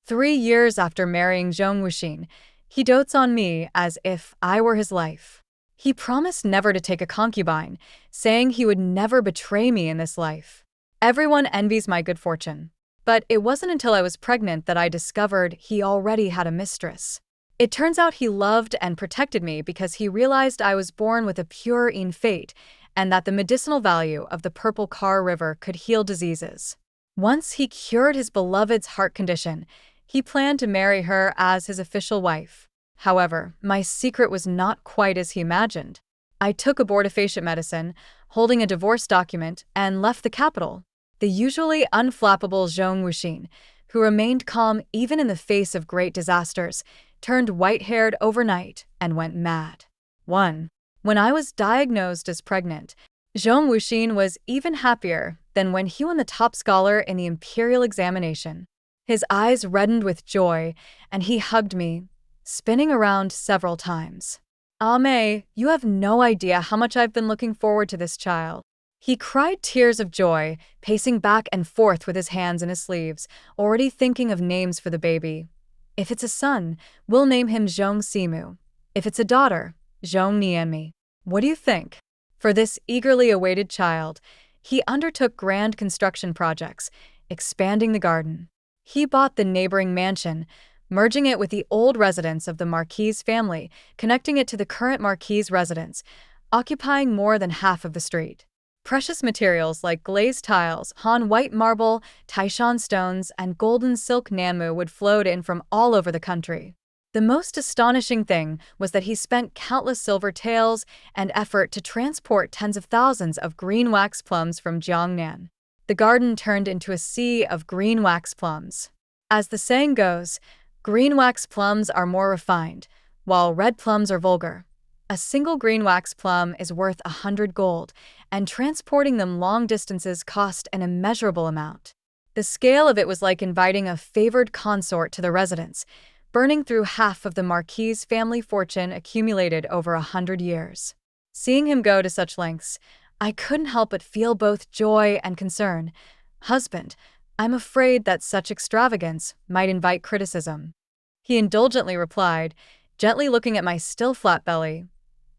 3 years after marrying Zhong Wuxin, he dotes on me as if I were his life. He promised never to take a concubine, saying he would never betray me in this life. Everyone envies my good fortune. But it wasn't until I was pregnant that I discovered he already had a mistress. It turns out he loved and protected me because he realized I was born with a pure fate and that the medicinal value of the purple car river could heal diseases. Once he cured his beloved's heart condition, he planned to marry her as his official wife. However, my secret was not quite as he imagined. I took abortifacient medicine, holding a divorce document, and left the capital. The usually unflappable Zhong Wuxin, who remained calm even in the face of great disasters, turned white-haired overnight and went mad. 1. When I was diagnosed as pregnant, Zhong Wuxin was even happier than when he won the top scholar in the Imperial examination. His eyes reddened with joy, and he hugged me, spinning around several times. "Ah, Mei, you have no idea how much I've been looking forward to this child." He cried tears of joy, pacing back and forth with his hands in his sleeves, already thinking of names for the baby. "If it's a son, we'll name him Zhong Simu. If it's a daughter, Zhong Nianmi. What do you think?" For this eagerly awaited child, he undertook grand construction projects, expanding the garden. He bought the neighboring mansion, merging it with the old residence of the Marquis family, connecting it to the current Marquis residence, occupying more than half of the street. Precious materials like glazed tiles, Han white marble, Taishan stones, and golden silk Nanmu would float in from all over the country. The most astonishing thing was that he spent countless silver taels and effort to transport tens of thousands of green wax plums from Jiangnan. The garden turned into a sea of green wax plums. As the saying goes, green wax plums are more refined, while red plums are vulgar. A single green wax plum is worth 100 gold, and transporting them long distances cost an immeasurable amount. The scale of it was like inviting a favored consort to the residence, burning through half of the Marquis family fortune accumulated over 100 years. Seeing him go to such lengths, I couldn't help but feel both joy and concern. "Husband, I'm afraid that such extravagance might invite criticism." He indulgently replied, gently looking at my still flat belly.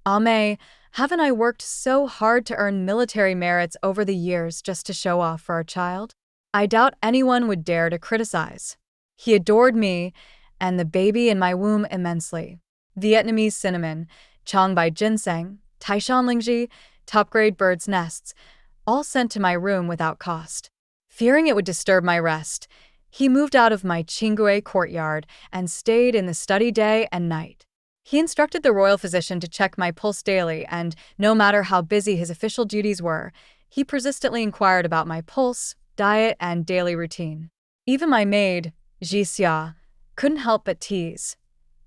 "Ah, Mei, haven't I worked so hard to earn military merits over the years just to show off for our child? I doubt anyone would dare to criticize." He adored me and the baby in my womb immensely. Vietnamese cinnamon, Chongbai ginseng, Taishan lingji, top-grade birds' nests, all sent to my room without cost. Fearing it would disturb my rest, he moved out of my Qinggui courtyard and stayed in the study day and night. He instructed the royal physician to check my pulse daily, and no matter how busy his official duties were, he persistently inquired about my pulse, diet, and daily routine. Even my maid, Jixia, couldn't help but tease.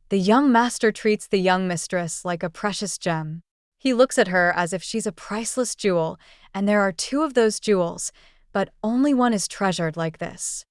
"The young master treats the young mistress like a precious gem. He looks at her as if she's a priceless jewel, and there are 2 of those jewels, but only one is treasured like this."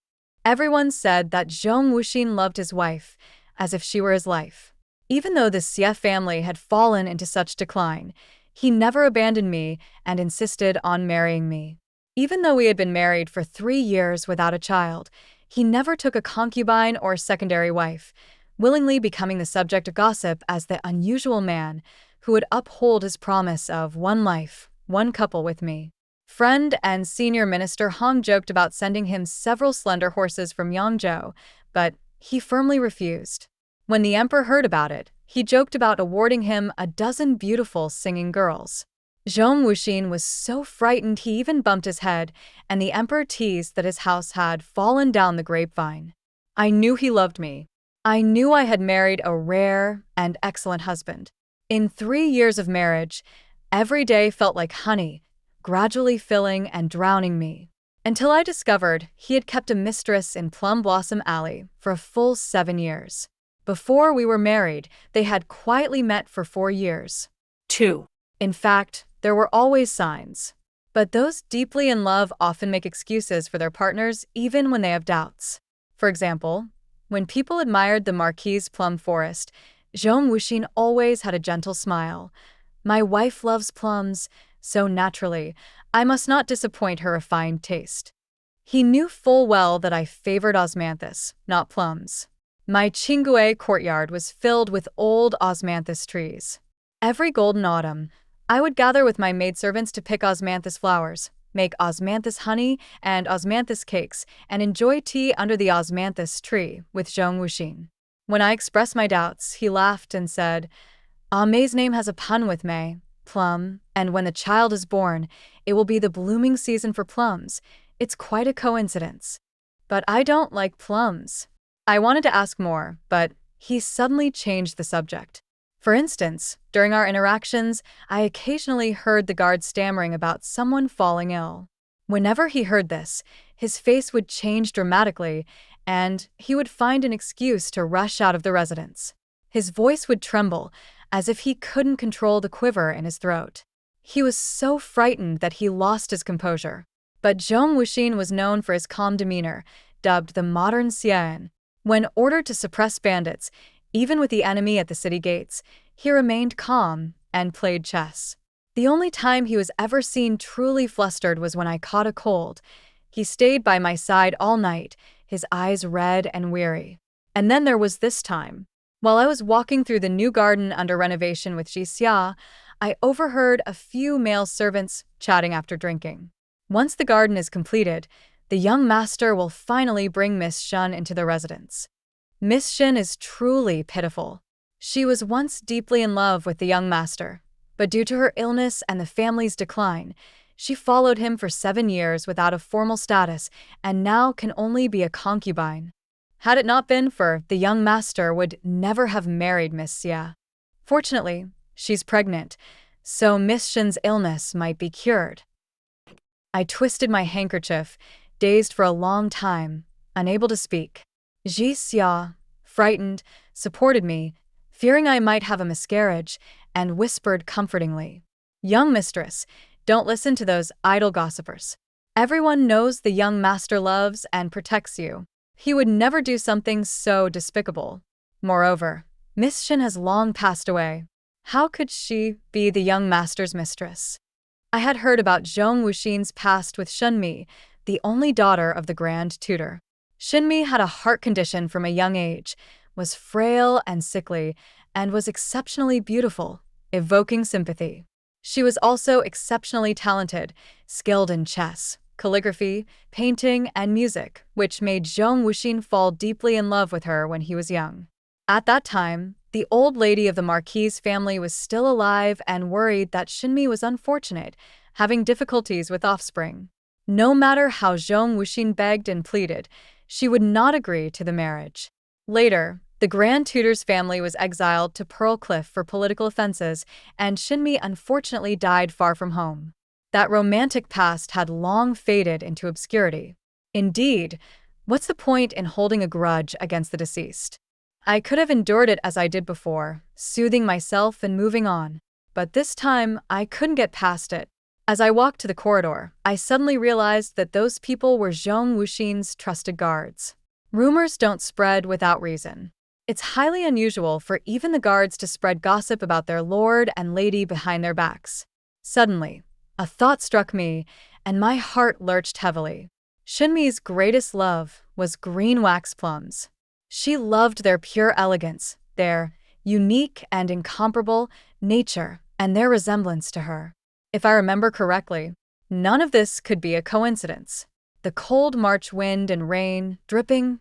Everyone said that Zhong Wuxin loved his wife as if she were his life. Even though the Xie family had fallen into such decline, he never abandoned me and insisted on marrying me. Even though we had been married for 3 years without a child, he never took a concubine or secondary wife, willingly becoming the subject of gossip as the unusual man who would uphold his promise of one life, one couple with me. Friend and senior minister Hong joked about sending him several slender horses from Yangzhou, but he firmly refused. When the emperor heard about it, he joked about awarding him a dozen beautiful singing girls. Zhong Wuxin was so frightened he even bumped his head, and the emperor teased that his house had fallen down the grapevine. I knew he loved me. I knew I had married a rare and excellent husband. In 3 years of marriage, every day felt like honey, gradually filling and drowning me. Until I discovered he had kept a mistress in Plum Blossom Alley for a full 7 years. Before we were married, they had quietly met for 4 years. 2. In fact, there were always signs. But those deeply in love often make excuses for their partners even when they have doubts. For example, when people admired the Marquis' plum forest, Zhong Wuxin always had a gentle smile. "My wife loves plums, so naturally, I must not disappoint her refined taste." He knew full well that I favored osmanthus, not plums. My Chingue courtyard was filled with old osmanthus trees. Every golden autumn, I would gather with my maidservants to pick osmanthus flowers, make osmanthus honey and osmanthus cakes, and enjoy tea under the osmanthus tree with Zhong Wuxin. When I expressed my doubts, he laughed and said, "Ah, May's name has a pun with May, plum, and when the child is born, it will be the blooming season for plums. It's quite a coincidence." But I don't like plums. I wanted to ask more, but he suddenly changed the subject. For instance, during our interactions, I occasionally heard the guard stammering about someone falling ill. Whenever he heard this, his face would change dramatically, and he would find an excuse to rush out of the residence. His voice would tremble, as if he couldn't control the quiver in his throat. He was so frightened that he lost his composure. But Zhong Wuxin was known for his calm demeanor, dubbed the modern Xian. When ordered to suppress bandits, even with the enemy at the city gates, he remained calm and played chess. The only time he was ever seen truly flustered was when I caught a cold. He stayed by my side all night, his eyes red and weary. And then there was this time. While I was walking through the new garden under renovation with Jixia, I overheard a few male servants chatting after drinking. Once the garden is completed, the young master will finally bring Miss Shun into the residence. Miss Shun is truly pitiful. She was once deeply in love with the young master, but due to her illness and the family's decline, she followed him for 7 years without a formal status and now can only be a concubine. Had it not been for the young master would never have married Miss Xia. Fortunately, she's pregnant, so Miss Shun's illness might be cured. I twisted my handkerchief, dazed for a long time, unable to speak. Jixia, frightened, supported me, fearing I might have a miscarriage, and whispered comfortingly, "Young mistress, don't listen to those idle gossipers. Everyone knows the young master loves and protects you. He would never do something so despicable. Moreover, Miss Shin has long passed away. How could she be the young master's mistress?" I had heard about Zhong Wuxin's past with Shunmi, the only daughter of the Grand Tutor. Shunmi had a heart condition from a young age, was frail and sickly, and was exceptionally beautiful, evoking sympathy. She was also exceptionally talented, skilled in chess, calligraphy, painting, and music, which made Zhong Wuxin fall deeply in love with her when he was young. At that time, the old lady of the Marquis' family was still alive and worried that Shunmi was unfortunate, having difficulties with offspring. No matter how Zhong Wuxin begged and pleaded, she would not agree to the marriage. Later, the Grand Tutor's family was exiled to Pearl Cliff for political offenses, and Shunmi unfortunately died far from home. That romantic past had long faded into obscurity. Indeed, what's the point in holding a grudge against the deceased? I could have endured it as I did before, soothing myself and moving on. But this time, I couldn't get past it. As I walked to the corridor, I suddenly realized that those people were Zhong Wuxin's trusted guards. Rumors don't spread without reason. It's highly unusual for even the guards to spread gossip about their lord and lady behind their backs. Suddenly, a thought struck me, and my heart lurched heavily. Shunmi's greatest love was green wax plums. She loved their pure elegance, their unique and incomparable nature, and their resemblance to her. If I remember correctly, none of this could be a coincidence. The cold March wind and rain, dripping,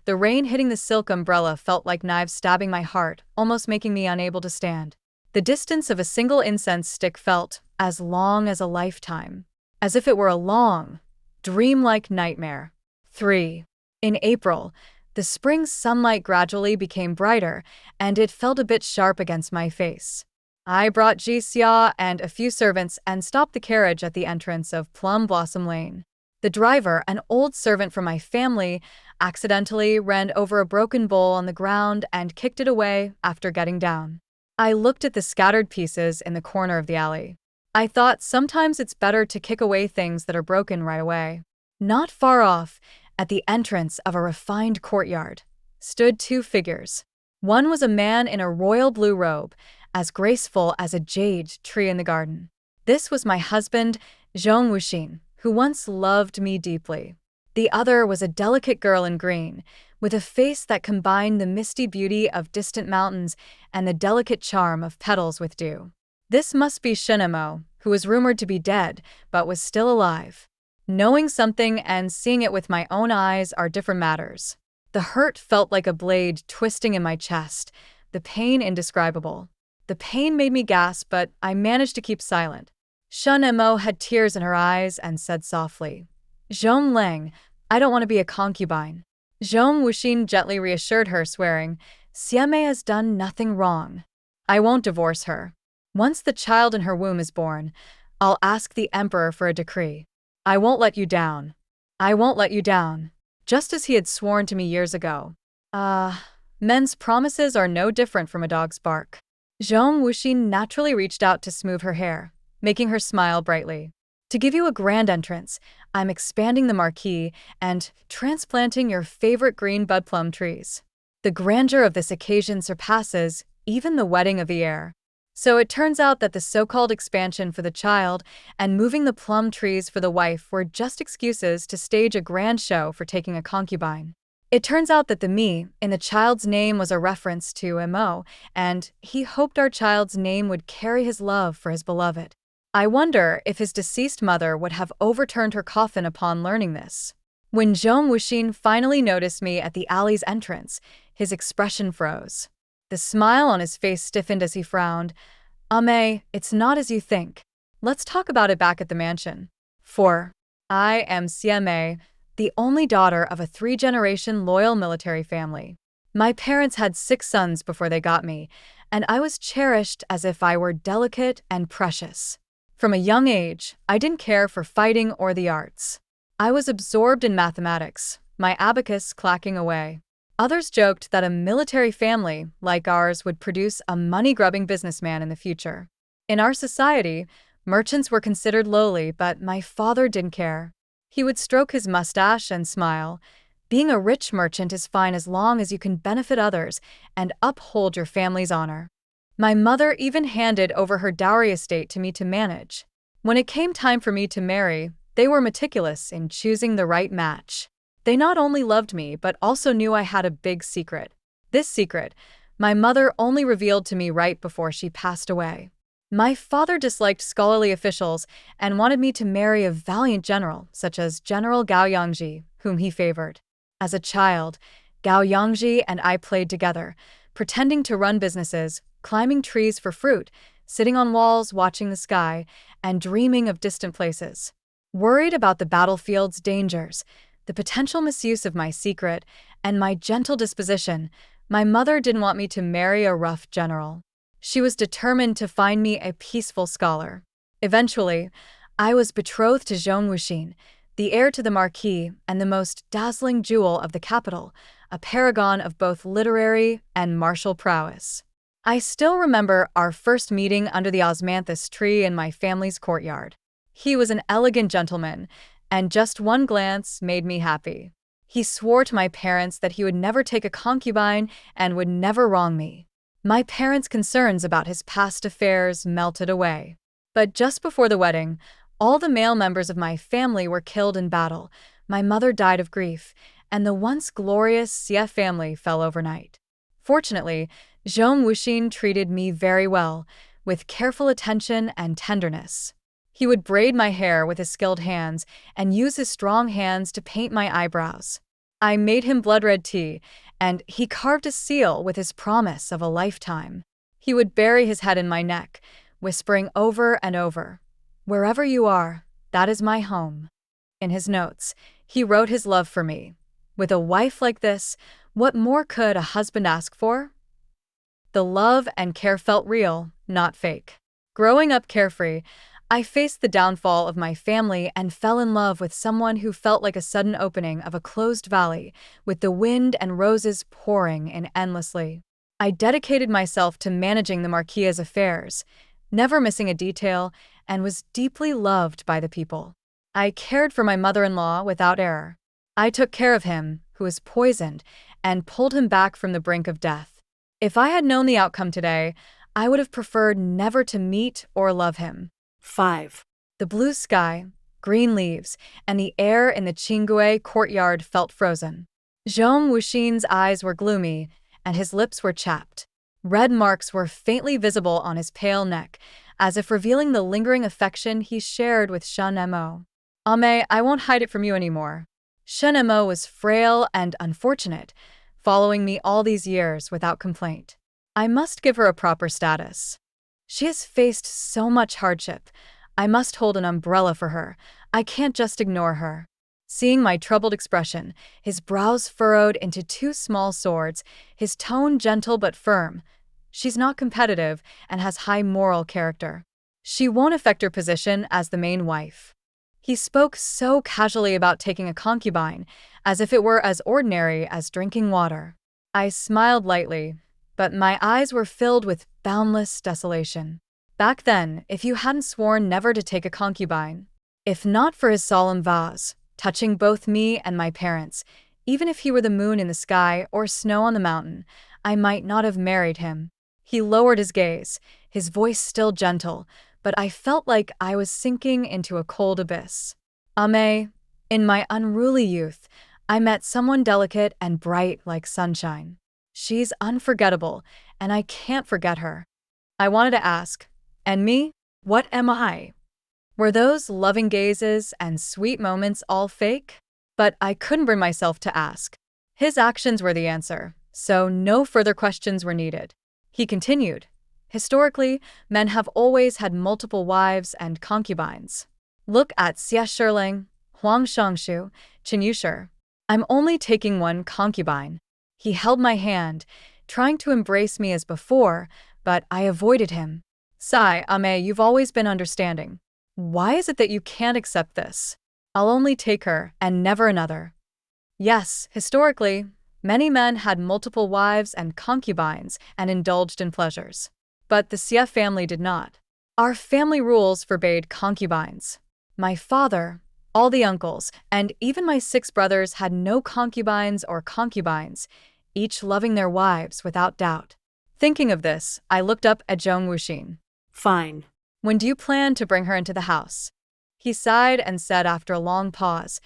the rain hitting the silk umbrella felt like knives stabbing my heart, almost making me unable to stand. The distance of a single incense stick felt as long as a lifetime, as if it were a long, dreamlike nightmare. 3. In April, the spring sunlight gradually became brighter, and it felt a bit sharp against my face. I brought Jixia and a few servants and stopped the carriage at the entrance of Plum Blossom Lane. The driver, an old servant from my family, accidentally ran over a broken bowl on the ground and kicked it away after getting down. I looked at the scattered pieces in the corner of the alley. I thought sometimes it's better to kick away things that are broken right away. Not far off, at the entrance of a refined courtyard, stood 2 figures. One was a man in a royal blue robe, as graceful as a jade tree in the garden. This was my husband, Zhong Wuxin, who once loved me deeply. The other was a delicate girl in green, with a face that combined the misty beauty of distant mountains and the delicate charm of petals with dew. This must be Shinemo, who was rumored to be dead, but was still alive. Knowing something and seeing it with my own eyes are different matters. The hurt felt like a blade twisting in my chest, the pain indescribable. The pain made me gasp, but I managed to keep silent. Shinemo had tears in her eyes and said softly, "Zhong Lang, I don't want to be a concubine." Zhong Wuxin gently reassured her, swearing, "Siame has done nothing wrong. I won't divorce her. Once the child in her womb is born, I'll ask the emperor for a decree. I won't let you down. I won't let you down." Just as he had sworn to me years ago. Men's promises are no different from a dog's bark. Zhong Wuxin naturally reached out to smooth her hair, making her smile brightly. "To give you a grand entrance, I'm expanding the marquee and transplanting your favorite green bud plum trees. The grandeur of this occasion surpasses even the wedding of the heir." So it turns out that the so-called expansion for the child and moving the plum trees for the wife were just excuses to stage a grand show for taking a concubine. It turns out that the me in the child's name was a reference to Mo, and he hoped our child's name would carry his love for his beloved. I wonder if his deceased mother would have overturned her coffin upon learning this. When Zhong Wuxin finally noticed me at the alley's entrance, his expression froze. The smile on his face stiffened as he frowned. "Ame, it's not as you think. Let's talk about it back at the mansion. For I am Siame, the only daughter of a 3-generation loyal military family. My parents had 6 sons before they got me, and I was cherished as if I were delicate and precious. From a young age, I didn't care for fighting or the arts. I was absorbed in mathematics, my abacus clacking away. Others joked that a military family like ours would produce a money-grubbing businessman in the future. In our society, merchants were considered lowly, but my father didn't care. He would stroke his mustache and smile. Being a rich merchant is fine as long as you can benefit others and uphold your family's honor. My mother even handed over her dowry estate to me to manage. When it came time for me to marry, they were meticulous in choosing the right match. They not only loved me, but also knew I had a big secret. This secret, my mother only revealed to me right before she passed away. My father disliked scholarly officials and wanted me to marry a valiant general, such as General Gao Yangji, whom he favored. As a child, Gao Yangji and I played together, pretending to run businesses, climbing trees for fruit, sitting on walls watching the sky, and dreaming of distant places. Worried about the battlefield's dangers, the potential misuse of my secret, and my gentle disposition, my mother didn't want me to marry a rough general. She was determined to find me a peaceful scholar. Eventually, I was betrothed to Zhong Wuxin, the heir to the marquis and the most dazzling jewel of the capital, a paragon of both literary and martial prowess. I still remember our first meeting under the osmanthus tree in my family's courtyard. He was an elegant gentleman, and just one glance made me happy. He swore to my parents that he would never take a concubine and would never wrong me. My parents' concerns about his past affairs melted away. But just before the wedding, all the male members of my family were killed in battle. My mother died of grief, and the once glorious Xie family fell overnight. Fortunately, Zhong Wuxin treated me very well, with careful attention and tenderness. He would braid my hair with his skilled hands and use his strong hands to paint my eyebrows. I made him blood-red tea, and he carved a seal with his promise of a lifetime. He would bury his head in my neck, whispering over and over, "Wherever you are, that is my home." In his notes, he wrote his love for me. With a wife like this, what more could a husband ask for? The love and care felt real, not fake. Growing up carefree, I faced the downfall of my family and fell in love with someone who felt like a sudden opening of a closed valley, with the wind and roses pouring in endlessly. I dedicated myself to managing the Marquis's affairs, never missing a detail, and was deeply loved by the people. I cared for my mother-in-law without error. I took care of him, who was poisoned, and pulled him back from the brink of death. If I had known the outcome today, I would have preferred never to meet or love him. 5. The blue sky, green leaves, and the air in the Qinggui courtyard felt frozen. Zhong Wuxin's eyes were gloomy, and his lips were chapped. Red marks were faintly visible on his pale neck, as if revealing the lingering affection he shared with Shen Mo. Ame, I won't hide it from you anymore. Shen Mo was frail and unfortunate, following me all these years without complaint. I must give her a proper status. She has faced so much hardship. I must hold an umbrella for her. I can't just ignore her. Seeing my troubled expression, his brows furrowed into two small swords, his tone gentle but firm. She's not competitive and has high moral character. She won't affect her position as the main wife. He spoke so casually about taking a concubine, as if it were as ordinary as drinking water. I smiled lightly, but my eyes were filled with boundless desolation. Back then, if you hadn't sworn never to take a concubine, if not for his solemn vows, touching both me and my parents, even if he were the moon in the sky or snow on the mountain, I might not have married him. He lowered his gaze, his voice still gentle, but I felt like I was sinking into a cold abyss. Ame, in my unruly youth, I met someone delicate and bright like sunshine. She's unforgettable, and I can't forget her. I wanted to ask, and me? What am I? Were those loving gazes and sweet moments all fake? But I couldn't bring myself to ask. His actions were the answer, so no further questions were needed. He continued, historically, men have always had multiple wives and concubines. Look at Xie Shiling, Huang Shongshu, Chen Yushi. I'm only taking one concubine. He held my hand, trying to embrace me as before, but I avoided him. Sigh, Ame, you've always been understanding. Why is it that you can't accept this? I'll only take her and never another. Yes, historically, many men had multiple wives and concubines and indulged in pleasures. But the Xie family did not. Our family rules forbade concubines. My father, all the uncles, and even my 6 brothers had no concubines or concubines, each loving their wives without doubt. Thinking of this, I looked up at Zhong Wuxin. Fine. When do you plan to bring her into the house? He sighed and said after a long pause,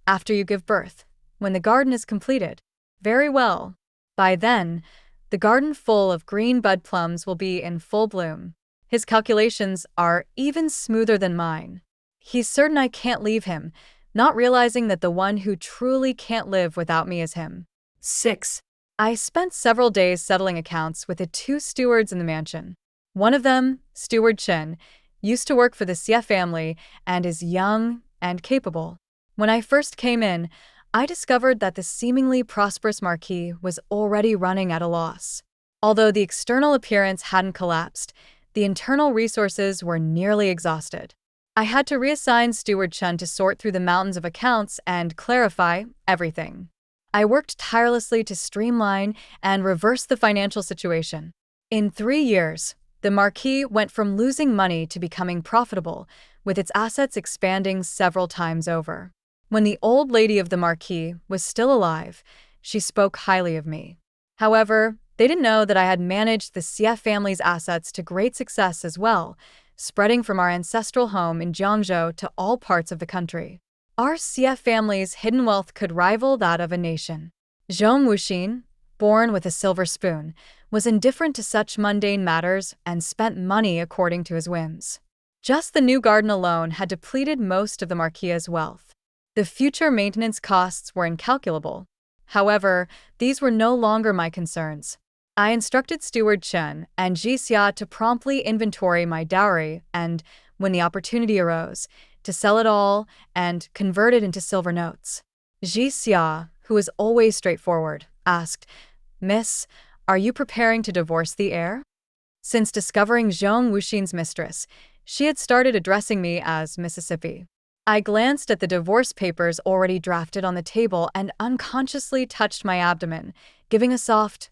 after you give birth, when the garden is completed. Very well. By then, the garden full of green bud plums will be in full bloom. His calculations are even smoother than mine. He's certain I can't leave him, not realizing that the one who truly can't live without me is him. 6. I spent several days settling accounts with the 2 stewards in the mansion. One of them, Steward Chen, used to work for the Xie family and is young and capable. When I first came in, I discovered that the seemingly prosperous marquis was already running at a loss. Although the external appearance hadn't collapsed, the internal resources were nearly exhausted. I had to reassign Steward Chen to sort through the mountains of accounts and clarify everything. I worked tirelessly to streamline and reverse the financial situation. In 3 years, the marquis went from losing money to becoming profitable, with its assets expanding several times over. When the old lady of the marquis was still alive, she spoke highly of me. However, they didn't know that I had managed the Xie family's assets to great success as well, spreading from our ancestral home in Jiangzhou to all parts of the country. Our Xie family's hidden wealth could rival that of a nation. Zhong Wuxin, born with a silver spoon, was indifferent to such mundane matters and spent money according to his whims. Just the new garden alone had depleted most of the marquis's wealth. The future maintenance costs were incalculable. However, these were no longer my concerns. I instructed Steward Chen and Ji Xia to promptly inventory my dowry and, when the opportunity arose, to sell it all and convert it into silver notes. Ji Xia, who was always straightforward, asked, "Miss, are you preparing to divorce the heir?" Since discovering Zhong Wuxin's mistress, she had started addressing me as Mississippi. I glanced at the divorce papers already drafted on the table and unconsciously touched my abdomen, giving a soft,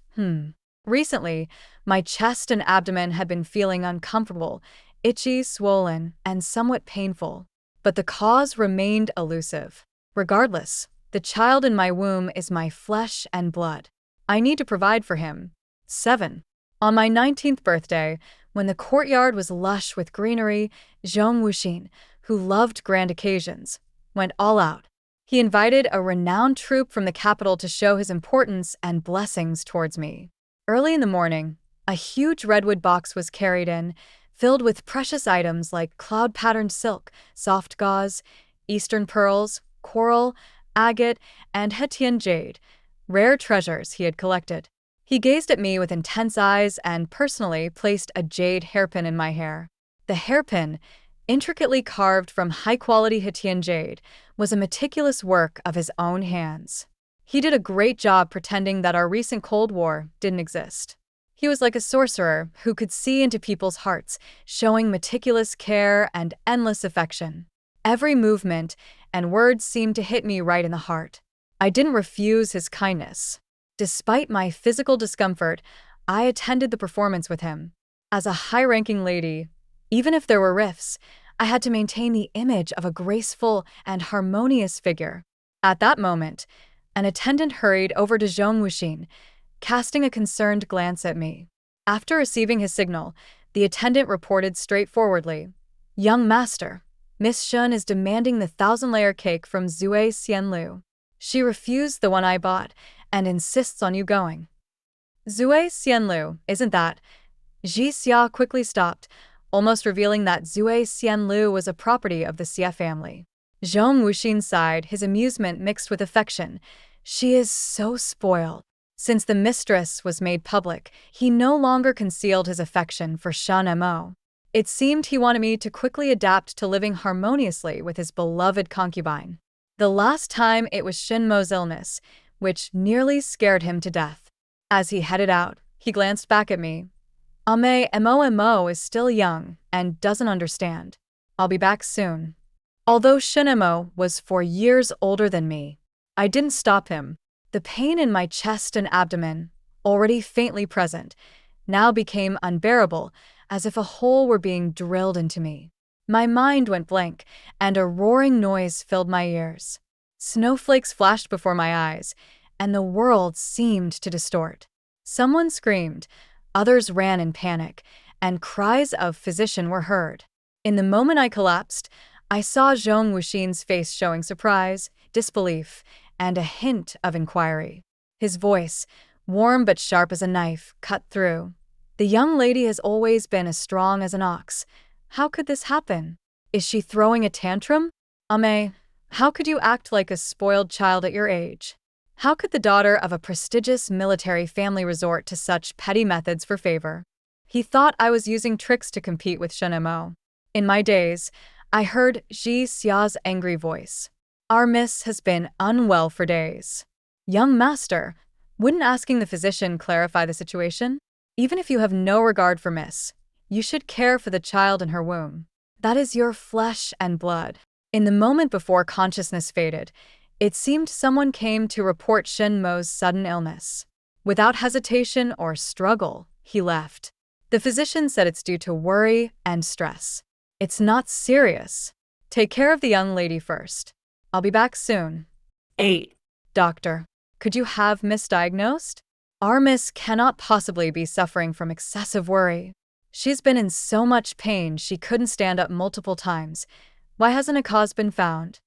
Recently, my chest and abdomen had been feeling uncomfortable, itchy, swollen, and somewhat painful. But the cause remained elusive. Regardless, the child in my womb is my flesh and blood. I need to provide for him. 7. On my 19th birthday, when the courtyard was lush with greenery, Zhong Wuxin, who loved grand occasions, went all out. He invited a renowned troupe from the capital to show his importance and blessings towards me. Early in the morning, a huge redwood box was carried in, filled with precious items like cloud-patterned silk, soft gauze, eastern pearls, coral, agate, and Hetian jade, rare treasures he had collected. He gazed at me with intense eyes and personally placed a jade hairpin in my hair. The hairpin, intricately carved from high-quality Hetian jade, was a meticulous work of his own hands. He did a great job pretending that our recent Cold War didn't exist. He was like a sorcerer who could see into people's hearts, showing meticulous care and endless affection. Every movement and word seemed to hit me right in the heart. I didn't refuse his kindness. Despite my physical discomfort, I attended the performance with him. As a high-ranking lady, even if there were rifts, I had to maintain the image of a graceful and harmonious figure. At that moment, an attendant hurried over to Zhong Wuxin, casting a concerned glance at me. After receiving his signal, the attendant reported straightforwardly, "Young master, Miss Shun is demanding the 1,000-layer cake from Zui Xianlu. She refused the one I bought and insists on you going." "Zui Xianlu, isn't that?" Ji Xia quickly stopped, almost revealing that Zui Xianlu was a property of the Xia family. Zhong Wuxin sighed, his amusement mixed with affection. "She is so spoiled." Since the mistress was made public, he no longer concealed his affection for Shan Mo. It seemed he wanted me to quickly adapt to living harmoniously with his beloved concubine. The last time it was Shin Mo's illness, which nearly scared him to death. As he headed out, he glanced back at me. Mo is still young and doesn't understand. I'll be back soon." Although Shin Mo was 4 years older than me, I didn't stop him. The pain in my chest and abdomen, already faintly present, now became unbearable, as if a hole were being drilled into me. My mind went blank, and a roaring noise filled my ears. Snowflakes flashed before my eyes, and the world seemed to distort. Someone screamed, others ran in panic, and cries of "physician" were heard. In the moment I collapsed, I saw Zhong Wuxin's face showing surprise, disbelief, and a hint of inquiry. His voice, warm but sharp as a knife, cut through. "The young lady has always been as strong as an ox. How could this happen? Is she throwing a tantrum? Ame, how could you act like a spoiled child at your age? How could the daughter of a prestigious military family resort to such petty methods for favor?" He thought I was using tricks to compete with Shen Mo. In my daze, I heard Ji Xia's angry voice. "Our miss has been unwell for days." "Young master, wouldn't asking the physician clarify the situation? Even if you have no regard for miss, you should care for the child in her womb. That is your flesh and blood." In the moment before consciousness faded, it seemed someone came to report Shen Mo's sudden illness. Without hesitation or struggle, he left. The physician said it's due to worry and stress. "It's not serious. Take care of the young lady first. I'll be back soon." 8. "Doctor, could you have misdiagnosed? Our miss cannot possibly be suffering from excessive worry. She's been in so much pain she couldn't stand up multiple times. Why hasn't a cause been found?"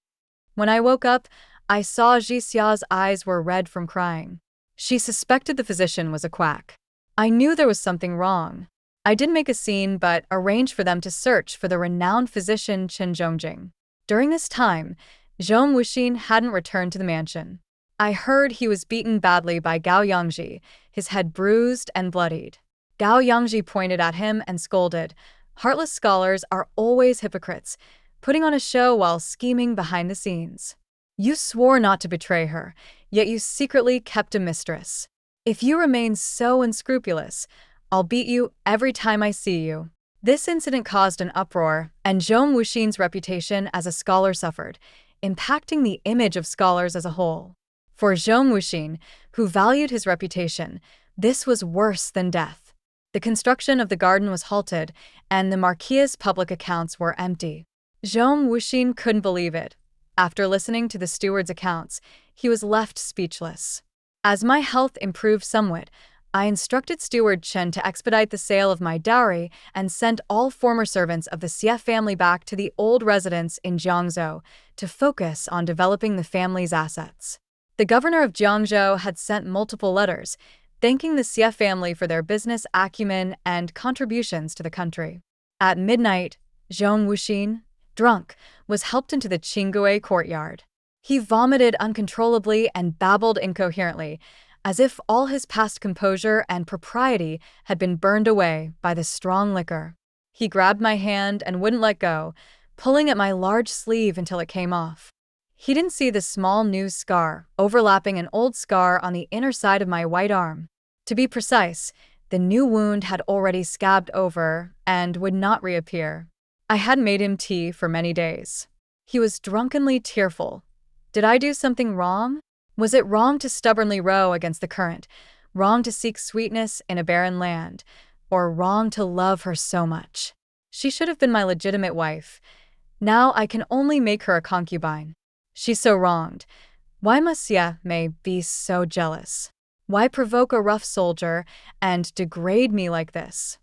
When I woke up, I saw Ji Xia's eyes were red from crying. She suspected the physician was a quack. I knew there was something wrong. I didn't make a scene but arranged for them to search for the renowned physician Chen Zhongjing. During this time, Zhong Wuxin hadn't returned to the mansion. I heard he was beaten badly by Gao Yangji, his head bruised and bloodied. Gao Yangji pointed at him and scolded, "Heartless scholars are always hypocrites, putting on a show while scheming behind the scenes. You swore not to betray her, yet you secretly kept a mistress. If you remain so unscrupulous, I'll beat you every time I see you." This incident caused an uproar, and Zhong Wuxin's reputation as a scholar suffered, impacting the image of scholars as a whole. For Zhong Wuxin, who valued his reputation, this was worse than death. The construction of the garden was halted, and the marquis's public accounts were empty. Zhong Wuxin couldn't believe it. After listening to the steward's accounts, he was left speechless. As my health improved somewhat, I instructed steward Chen to expedite the sale of my dowry and sent all former servants of the Xie family back to the old residence in Jiangzhou to focus on developing the family's assets. The governor of Jiangzhou had sent multiple letters, thanking the Xie family for their business acumen and contributions to the country. At midnight, Zhong Wuxin, drunk, was helped into the Qinggui courtyard. He vomited uncontrollably and babbled incoherently, as if all his past composure and propriety had been burned away by the strong liquor. He grabbed my hand and wouldn't let go, pulling at my large sleeve until it came off. He didn't see the small new scar overlapping an old scar on the inner side of my white arm. To be precise, the new wound had already scabbed over and would not reappear. I had made him tea for many days. He was drunkenly tearful. Did I do something wrong? Was it wrong to stubbornly row against the current, wrong to seek sweetness in a barren land, or wrong to love her so much? She should have been my legitimate wife. Now I can only make her a concubine. She's so wronged. Why must Xie Mei be so jealous? Why provoke a rough soldier and degrade me like this?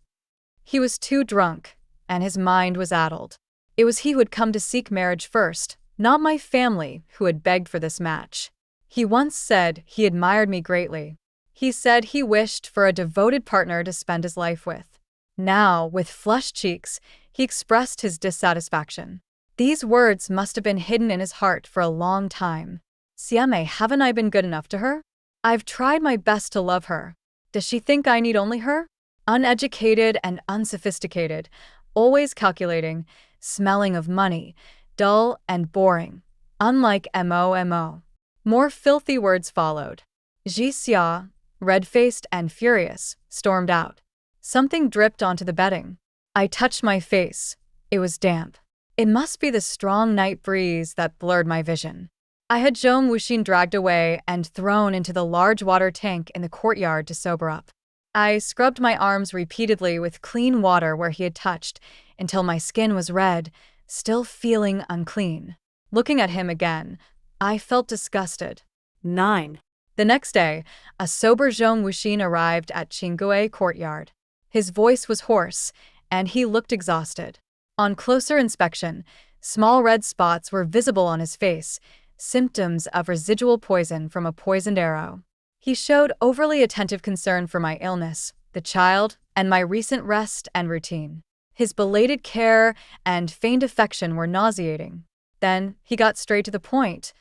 He was too drunk, and his mind was addled. It was he who had come to seek marriage first, not my family who had begged for this match. He once said he admired me greatly. He said he wished for a devoted partner to spend his life with. Now, with flushed cheeks, he expressed his dissatisfaction. These words must have been hidden in his heart for a long time. Xie Mei, haven't I been good enough to her? I've tried my best to love her. Does she think I need only her? Uneducated and unsophisticated, always calculating, smelling of money, dull and boring, unlike Mo. More filthy words followed. Ji Xia, red-faced and furious, stormed out. Something dripped onto the bedding. I touched my face. It was damp. It must be the strong night breeze that blurred my vision. I had Zhong Wuxin dragged away and thrown into the large water tank in the courtyard to sober up. I scrubbed my arms repeatedly with clean water where he had touched, until my skin was red, still feeling unclean. Looking at him again, I felt disgusted. 9. The next day, a sober Zhong Wuxin arrived at Qinggui courtyard. His voice was hoarse, and he looked exhausted. On closer inspection, small red spots were visible on his face, symptoms of residual poison from a poisoned arrow. He showed overly attentive concern for my illness, the child, and my recent rest and routine. His belated care and feigned affection were nauseating. Then he got straight to the point.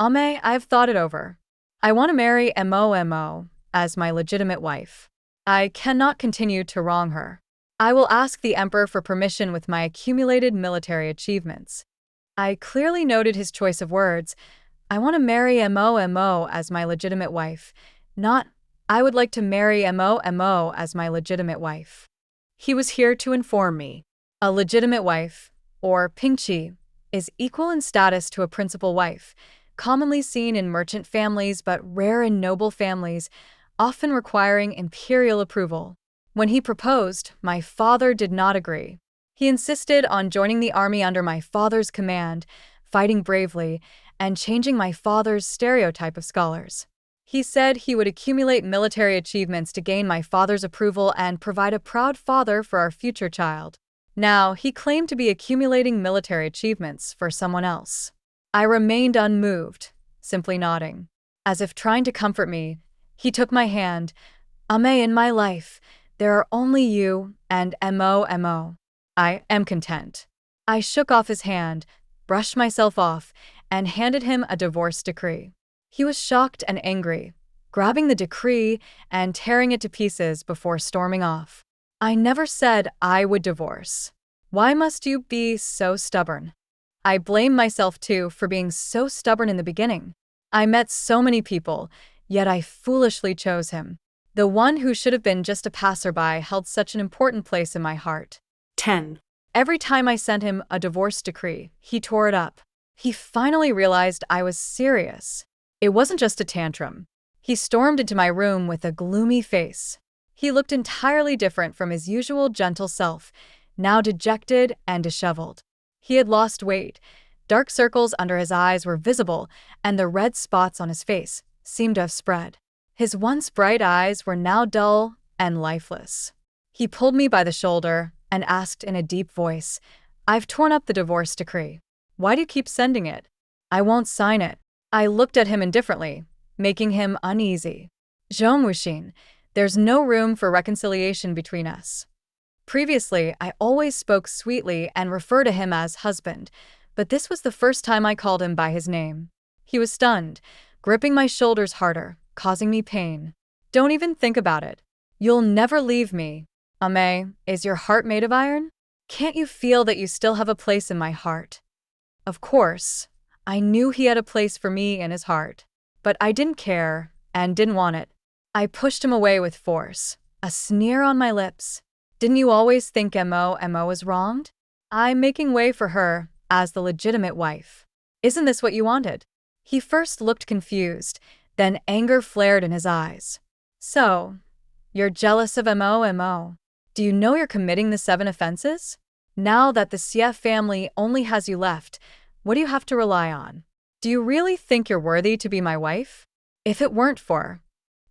Ame, I've thought it over. I want to marry Mo as my legitimate wife. I cannot continue to wrong her. I will ask the emperor for permission with my accumulated military achievements. I clearly noted his choice of words. I want to marry Mo as my legitimate wife, not I would like to marry Mo as my legitimate wife. He was here to inform me. A legitimate wife, or pingqi, is equal in status to a principal wife, commonly seen in merchant families but rare in noble families, often requiring imperial approval. When he proposed, my father did not agree. He insisted on joining the army under my father's command, fighting bravely, and changing my father's stereotype of scholars. He said he would accumulate military achievements to gain my father's approval and provide a proud father for our future child. Now, he claimed to be accumulating military achievements for someone else. I remained unmoved, simply nodding. As if trying to comfort me, he took my hand. Ame, in my life, there are only you and Mo. I am content. I shook off his hand, brushed myself off, and handed him a divorce decree. He was shocked and angry, grabbing the decree and tearing it to pieces before storming off. I never said I would divorce. Why must you be so stubborn? I blame myself too for being so stubborn in the beginning. I met so many people, yet I foolishly chose him. The one who should have been just a passerby held such an important place in my heart. 10. Every time I sent him a divorce decree, he tore it up. He finally realized I was serious. It wasn't just a tantrum. He stormed into my room with a gloomy face. He looked entirely different from his usual gentle self, now dejected and disheveled. He had lost weight. Dark circles under his eyes were visible, and the red spots on his face seemed to have spread. His once bright eyes were now dull and lifeless. He pulled me by the shoulder and asked in a deep voice, "I've torn up the divorce decree. Why do you keep sending it?" "I won't sign it." I looked at him indifferently, making him uneasy. "Zhong Wuxin, there's no room for reconciliation between us." Previously, I always spoke sweetly and referred to him as husband, but this was the first time I called him by his name. He was stunned, gripping my shoulders harder, causing me pain. "Don't even think about it. You'll never leave me. Ame, is your heart made of iron? Can't you feel that you still have a place in my heart?" Of course, I knew he had a place for me in his heart, but I didn't care and didn't want it. I pushed him away with force, a sneer on my lips. "Didn't you always think Mo was wronged? I'm making way for her as the legitimate wife. Isn't this what you wanted?" He first looked confused, then anger flared in his eyes. "So, you're jealous of Mo? Do you know you're committing the 7 offenses? Now that the Xie family only has you left, what do you have to rely on? Do you really think you're worthy to be my wife? If it weren't for—"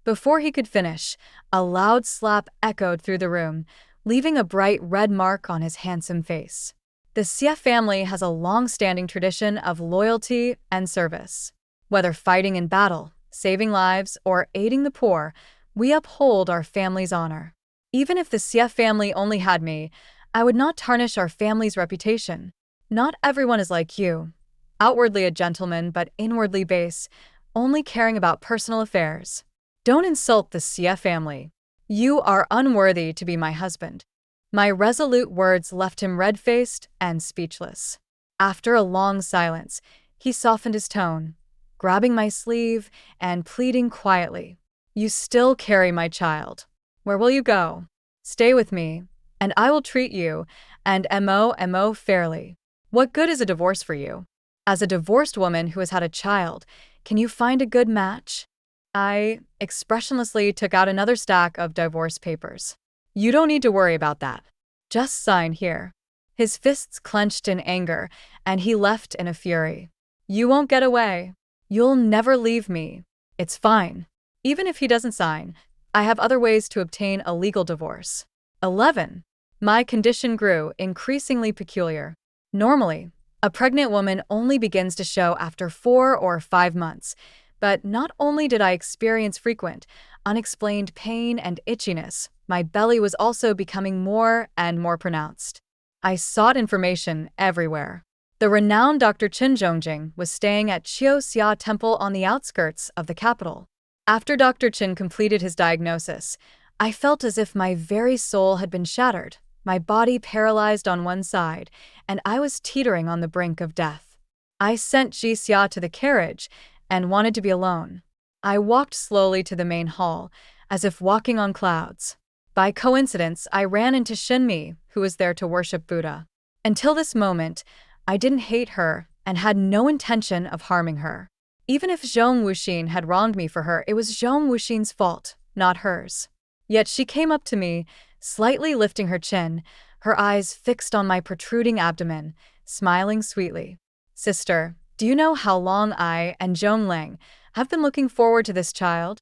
Before he could finish, a loud slap echoed through the room, leaving a bright red mark on his handsome face. The Xie family has a long-standing tradition of loyalty and service. Whether fighting in battle, saving lives, or aiding the poor, we uphold our family's honor. Even if the Xie family only had me, I would not tarnish our family's reputation. Not everyone is like you. Outwardly a gentleman but inwardly base, only caring about personal affairs. Don't insult the Xie family. You are unworthy to be my husband." My resolute words left him red-faced and speechless. After a long silence, he softened his tone, grabbing my sleeve and pleading quietly, "You still carry my child. Where will you go? Stay with me, and I will treat you and Mo fairly. What good is a divorce for you? As a divorced woman who has had a child, can you find a good match?" I expressionlessly took out another stack of divorce papers. "You don't need to worry about that. Just sign here." His fists clenched in anger, and he left in a fury. "You won't get away. You'll never leave me. It's fine. Even if he doesn't sign, I have other ways to obtain a legal divorce." 11. My condition grew increasingly peculiar. Normally, a pregnant woman only begins to show after 4 or 5 months, but not only did I experience frequent, unexplained pain and itchiness, my belly was also becoming more and more pronounced. I sought information everywhere. The renowned Dr. Qin Zhongjing was staying at Qiuxia Temple on the outskirts of the capital. After Dr. Qin completed his diagnosis, I felt as if my very soul had been shattered, my body paralyzed on one side, and I was teetering on the brink of death. I sent Jixia to the carriage and wanted to be alone. I walked slowly to the main hall, as if walking on clouds. By coincidence, I ran into Shinmi, who was there to worship Buddha. Until this moment, I didn't hate her and had no intention of harming her. Even if Zhong Wuxin had wronged me for her, it was Zhong Wuxin's fault, not hers. Yet she came up to me, slightly lifting her chin, her eyes fixed on my protruding abdomen, smiling sweetly. "Sister, do you know how long I and Zhong Lang have been looking forward to this child?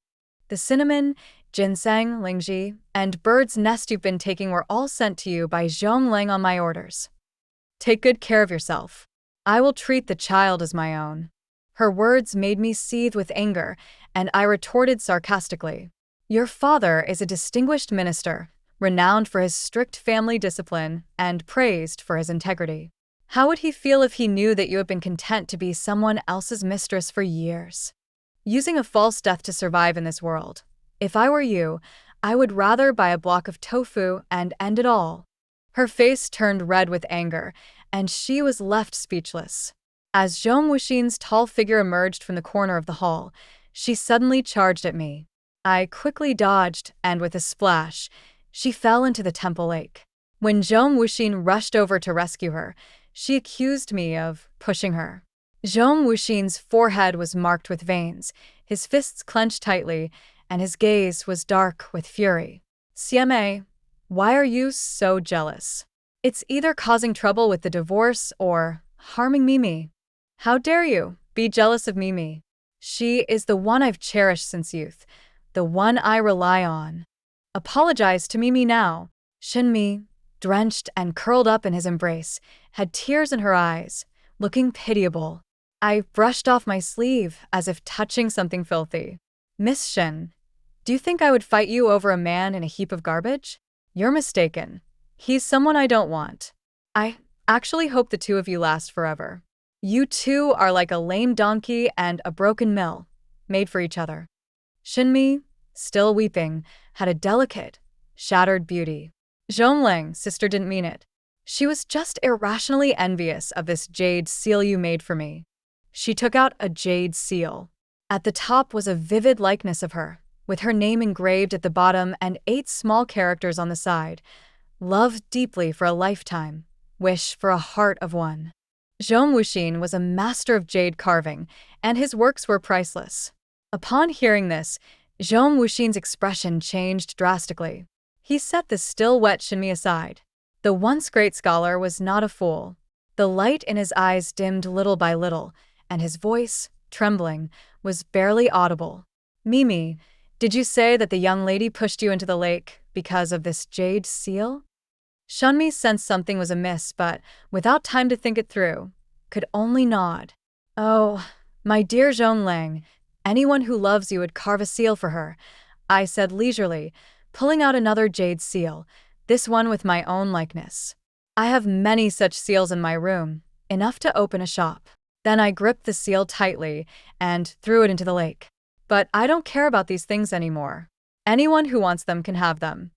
The cinnamon, ginseng, lingji, and bird's nest you've been taking were all sent to you by Zhong Lang on my orders. Take good care of yourself. I will treat the child as my own." Her words made me seethe with anger, and I retorted sarcastically, "Your father is a distinguished minister, renowned for his strict family discipline and praised for his integrity. How would he feel if he knew that you have been content to be someone else's mistress for years? Using a false death to survive in this world. If I were you, I would rather buy a block of tofu and end it all." Her face turned red with anger, and she was left speechless. As Zhong Wuxin's tall figure emerged from the corner of the hall, she suddenly charged at me. I quickly dodged, and with a splash, she fell into the temple lake. When Zhong Wuxin rushed over to rescue her, she accused me of pushing her. Zhong Wuxin's forehead was marked with veins, his fists clenched tightly, and his gaze was dark with fury. "CMA, why are you so jealous? It's either causing trouble with the divorce or harming Mimi. How dare you be jealous of Mimi? She is the one I've cherished since youth, the one I rely on. Apologize to Mimi now. Shinmi, drenched and curled up in his embrace, had tears in her eyes, looking pitiable. I brushed off my sleeve as if touching something filthy. Miss Shin, do you think I would fight you over a man in a heap of garbage? You're mistaken. He's someone I don't want. I actually hope the two of you last forever. You two are like a lame donkey and a broken mill, made for each other. Shinmi, still weeping, had a delicate, shattered beauty. Zhonglang's sister didn't mean it. She was just irrationally envious of this jade seal you made for me. She took out a jade seal. At the top was a vivid likeness of her, with her name engraved at the bottom and 8 small characters on the side. Love deeply for a lifetime. Wish for a heart of one. Zhong Wuxin was a master of jade carving, and his works were priceless. Upon hearing this, Zhong Wuxin's expression changed drastically. He set the still wet Shinmi aside. The once great scholar was not a fool. The light in his eyes dimmed little by little, and his voice, trembling, was barely audible. Mimi, did you say that the young lady pushed you into the lake because of this jade seal? Shinmi sensed something was amiss, but, without time to think it through, could only nod. Oh, my dear Zhonglang, anyone who loves you would carve a seal for her, I said leisurely, pulling out another jade seal, this one with my own likeness. I have many such seals in my room, enough to open a shop. Then I gripped the seal tightly and threw it into the lake. But I don't care about these things anymore. Anyone who wants them can have them.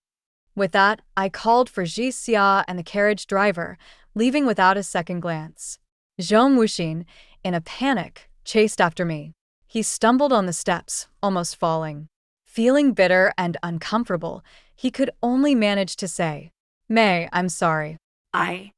With that, I called for Ji Xia and the carriage driver, leaving without a second glance. Zhong Wuxin, in a panic, chased after me. He stumbled on the steps, almost falling. Feeling bitter and uncomfortable, he could only manage to say, "May, I'm sorry. I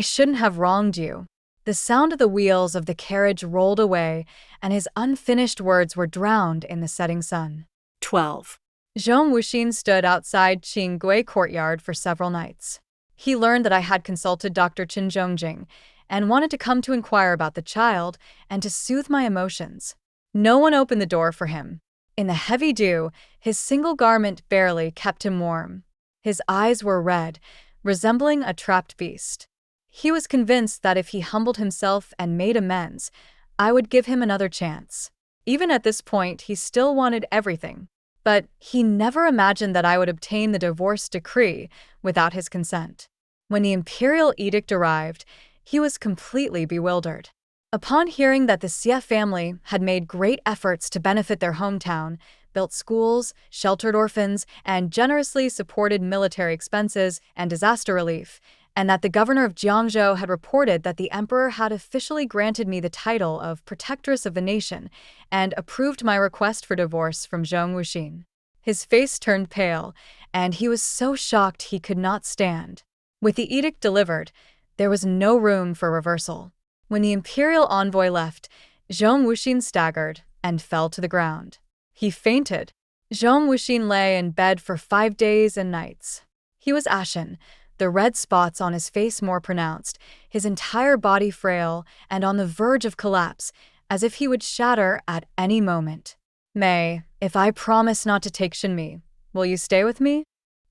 shouldn't have wronged you." The sound of the wheels of the carriage rolled away, and his unfinished words were drowned in the setting sun. 12. Zhong Wuxin stood outside Qinggui courtyard for several nights. He learned that I had consulted Dr. Qin Zhongjing and wanted to come to inquire about the child and to soothe my emotions. No one opened the door for him. In the heavy dew, his single garment barely kept him warm. His eyes were red, resembling a trapped beast. He was convinced that if he humbled himself and made amends, I would give him another chance. Even at this point, he still wanted everything. But he never imagined that I would obtain the divorce decree without his consent. When the Imperial edict arrived, he was completely bewildered. Upon hearing that the Xie family had made great efforts to benefit their hometown, built schools, sheltered orphans, and generously supported military expenses and disaster relief, and that the governor of Jiangzhou had reported that the emperor had officially granted me the title of protectress of the nation and approved my request for divorce from Zhong Wuxin. His face turned pale, and he was so shocked he could not stand. With the edict delivered, there was no room for reversal. When the imperial envoy left, Zhong Wuxin staggered and fell to the ground. He fainted. Zhong Wuxin lay in bed for 5 days and nights. He was ashen, the red spots on his face more pronounced, his entire body frail and on the verge of collapse, as if he would shatter at any moment. "May, if I promise not to take Shinmi, will you stay with me?"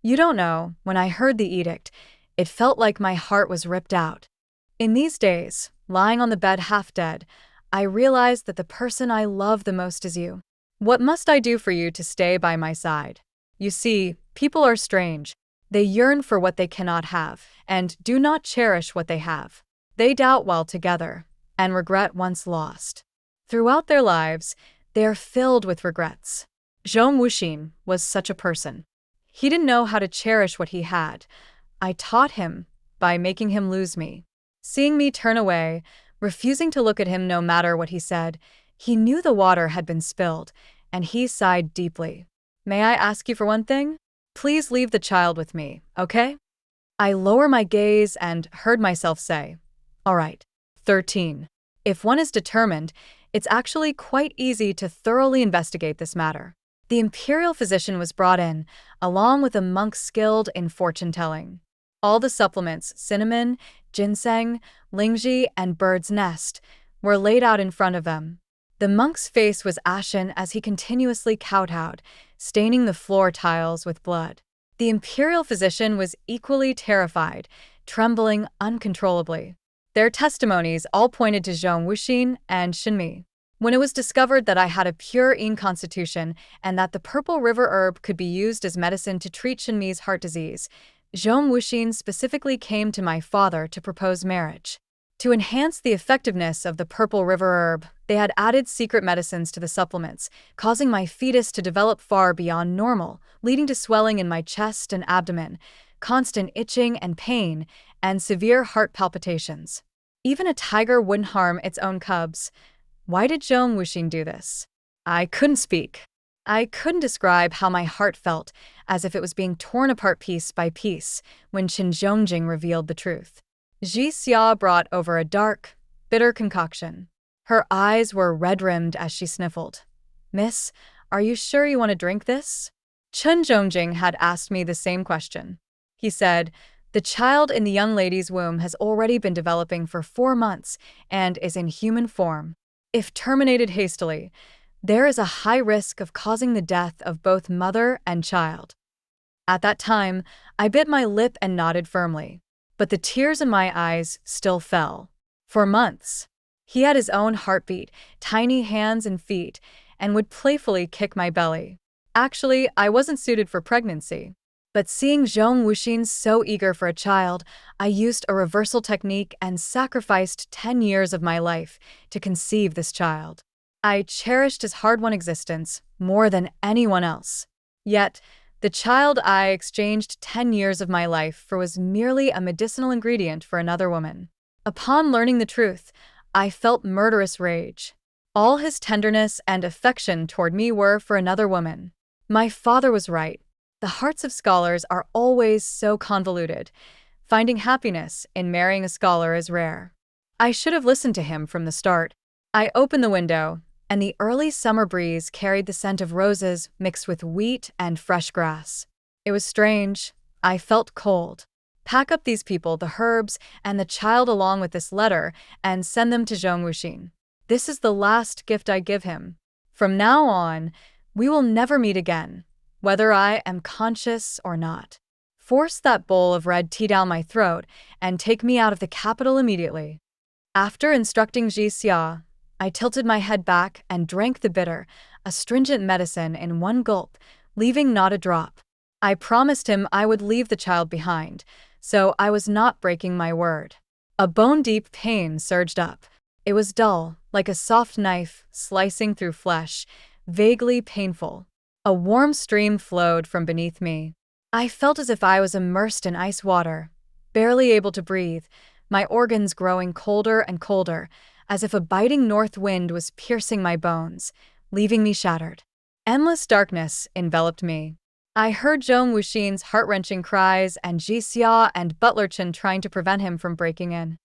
You don't know, when I heard the edict, it felt like my heart was ripped out. In these days, lying on the bed half dead, I realized that the person I love the most is you. What must I do for you to stay by my side? You see, people are strange. They yearn for what they cannot have, and do not cherish what they have. They doubt while together, and regret once lost. Throughout their lives, they are filled with regrets. Zhong Wuxin was such a person. He didn't know how to cherish what he had. I taught him by making him lose me. Seeing me turn away, refusing to look at him no matter what he said, he knew the water had been spilled, and he sighed deeply. "May I ask you for one thing? Please leave the child with me, okay?" I lower my gaze and heard myself say, "All right." 13. If one is determined, it's actually quite easy to thoroughly investigate this matter. The imperial physician was brought in, along with a monk skilled in fortune-telling. All the supplements, cinnamon, ginseng, lingji, and bird's nest, were laid out in front of them. The monk's face was ashen as he continuously kowtowed, staining the floor tiles with blood. The Imperial physician was equally terrified, trembling uncontrollably. Their testimonies all pointed to Zhong Wuxin and Shinmi. When it was discovered that I had a pure Yin constitution and that the purple river herb could be used as medicine to treat Shinmi's heart disease, Zhong Wuxin specifically came to my father to propose marriage. To enhance the effectiveness of the purple river herb, they had added secret medicines to the supplements, causing my fetus to develop far beyond normal, leading to swelling in my chest and abdomen, constant itching and pain, and severe heart palpitations. Even a tiger wouldn't harm its own cubs. Why did Zhong Wuxin do this? I couldn't speak. I couldn't describe how my heart felt, as if it was being torn apart piece by piece, when Qin Zhongjing revealed the truth. Ji Xia brought over a dark, bitter concoction. Her eyes were red-rimmed as she sniffled. "Miss, are you sure you want to drink this?" Qin Zhongjing had asked me the same question. He said, "The child in the young lady's womb has already been developing for 4 months and is in human form. If terminated hastily, there is a high risk of causing the death of both mother and child." At that time, I bit my lip and nodded firmly. But the tears in my eyes still fell. For months, he had his own heartbeat, tiny hands and feet, and would playfully kick my belly. Actually, I wasn't suited for pregnancy. But seeing Zhong Wuxin so eager for a child, I used a reversal technique and sacrificed 10 years of my life to conceive this child. I cherished his hard-won existence more than anyone else. Yet, the child I exchanged 10 years of my life for was merely a medicinal ingredient for another woman. Upon learning the truth, I felt murderous rage. All his tenderness and affection toward me were for another woman. My father was right. The hearts of scholars are always so convoluted. Finding happiness in marrying a scholar is rare. I should have listened to him from the start. I opened the window, and the early summer breeze carried the scent of roses mixed with wheat and fresh grass. It was strange. I felt cold. Pack up these people, the herbs, and the child along with this letter, and send them to Zhong Wuxin. This is the last gift I give him. From now on, we will never meet again, whether I am conscious or not. Force that bowl of red tea down my throat and take me out of the capital immediately." After instructing Ji Xia, I tilted my head back and drank the bitter, astringent medicine in one gulp, leaving not a drop. I promised him I would leave the child behind, so I was not breaking my word. A bone-deep pain surged up. It was dull, like a soft knife slicing through flesh, vaguely painful. A warm stream flowed from beneath me. I felt as if I was immersed in ice water, barely able to breathe, my organs growing colder and colder, as if a biting north wind was piercing my bones, leaving me shattered. Endless darkness enveloped me. I heard Zhong Wuxin's heart-wrenching cries and Ji Xia and Butler Chen trying to prevent him from breaking in.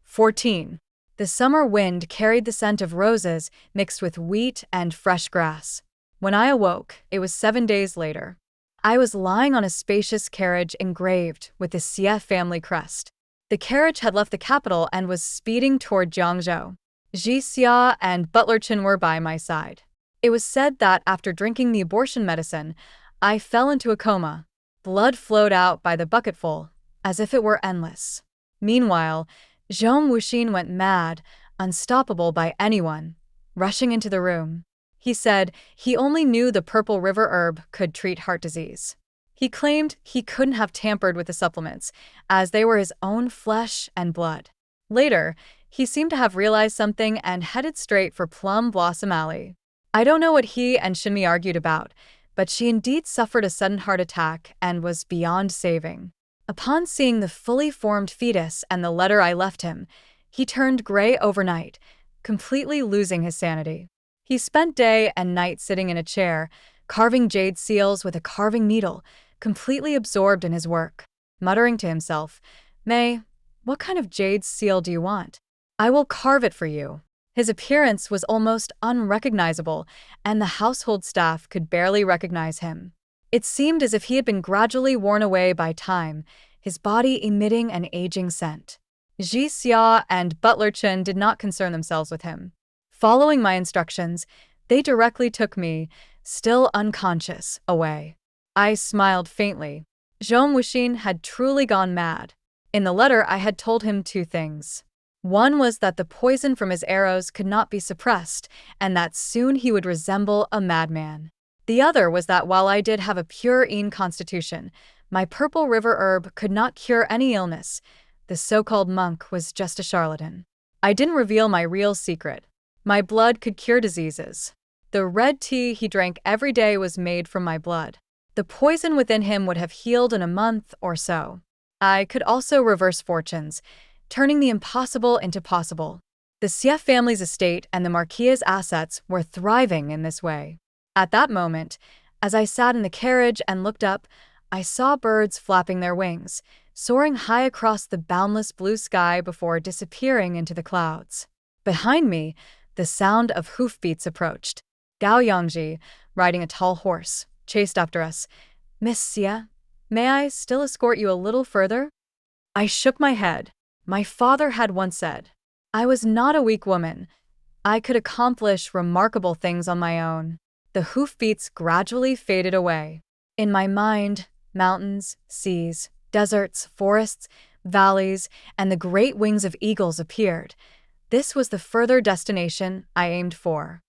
14. The summer wind carried the scent of roses mixed with wheat and fresh grass. When I awoke, it was 7 days later. I was lying on a spacious carriage engraved with the Xie family crest. The carriage had left the capital and was speeding toward Jiangzhou. Ji Xia and Butler Chen were by my side. It was said that after drinking the abortion medicine, I fell into a coma. Blood flowed out by the bucketful, as if it were endless. Meanwhile, Zhong Wuxin went mad, unstoppable by anyone, rushing into the room. He said he only knew the purple river herb could treat heart disease. He claimed he couldn't have tampered with the supplements, as they were his own flesh and blood. Later, he seemed to have realized something and headed straight for Plum Blossom Alley. I don't know what he and Shinmi argued about, but she indeed suffered a sudden heart attack and was beyond saving. Upon seeing the fully formed fetus and the letter I left him, he turned gray overnight, completely losing his sanity. He spent day and night sitting in a chair, carving jade seals with a carving needle, completely absorbed in his work, muttering to himself, "May, what kind of jade seal do you want? I will carve it for you." His appearance was almost unrecognizable, and the household staff could barely recognize him. It seemed as if he had been gradually worn away by time, his body emitting an aging scent. Ji Xia and Butler Chen did not concern themselves with him. Following my instructions, they directly took me, still unconscious, away. I smiled faintly. Zhong Wuxin had truly gone mad. In the letter, I had told him two things. One was that the poison from his arrows could not be suppressed, and that soon he would resemble a madman. The other was that while I did have a pure constitution, my purple river herb could not cure any illness. The so-called monk was just a charlatan. I didn't reveal my real secret. My blood could cure diseases. The red tea he drank every day was made from my blood. The poison within him would have healed in a month or so. I could also reverse fortunes, turning the impossible into possible. The Xie family's estate and the Marquis's assets were thriving in this way. At that moment, as I sat in the carriage and looked up, I saw birds flapping their wings, soaring high across the boundless blue sky before disappearing into the clouds. Behind me, the sound of hoofbeats approached. Gao Yangji, riding a tall horse, chased after us. "Miss Xie, may I still escort you a little further?" I shook my head. My father had once said, I was not a weak woman. I could accomplish remarkable things on my own. The hoofbeats gradually faded away. In my mind, mountains, seas, deserts, forests, valleys, and the great wings of eagles appeared. This was the further destination I aimed for.